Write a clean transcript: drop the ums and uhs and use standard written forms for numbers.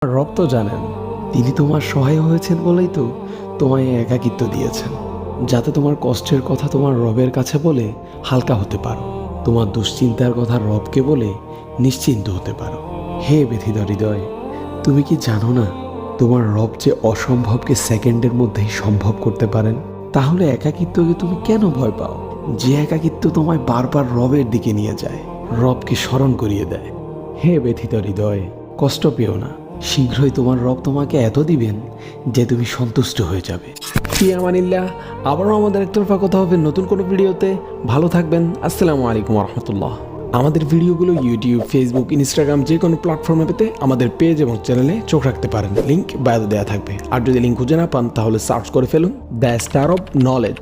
রব তো জানেন, তিনি তোমার সহায় হয়েছেন বলেই তো তোমায় একাকিত্ব দিয়েছেন, যাতে তোমার কষ্টের কথা তোমার রবের কাছে বলে হালকা হতে পারো, তোমার দুশ্চিন্তার কথা রবকে বলে নিশ্চিন্ত হতে পারো। হে ব্যথিত হৃদয়, তুমি কি জানো না তোমার রব যে অসম্ভবকে সেকেন্ডের মধ্যেই সম্ভব করতে পারেন? তাহলে একাকিত্বকে তুমি কেন ভয় পাও? যে একাকিত্ব তোমায় বারবার রবের দিকে নিয়ে যায়, রবকে স্মরণ করিয়ে দেয়। হে ব্যথিত হৃদয়, কষ্ট পেও না, শীঘ্রই তোমার রব তোমাকে এত দিবেন যে তুমি সন্তুষ্ট হয়ে যাবে। ফি আমানিল্লাহ। আবারও আমাদের একতরফা কথা হবে নতুন কোনো ভিডিওতে। ভালো থাকবেন। আসসালামু আলাইকুম রহমতুল্লাহ। আমাদের ভিডিওগুলো ইউটিউব, ফেসবুক, ইনস্টাগ্রাম যে কোনো প্ল্যাটফর্মে পেতে আমাদের পেজ এবং চ্যানেলে চোখ রাখতে পারেন। লিঙ্ক বায়োতে দেওয়া থাকবে। আর যদি লিঙ্ক খুঁজে না পান তাহলে সার্চ করে ফেলুন দ্য স্টার অফ নলেজ।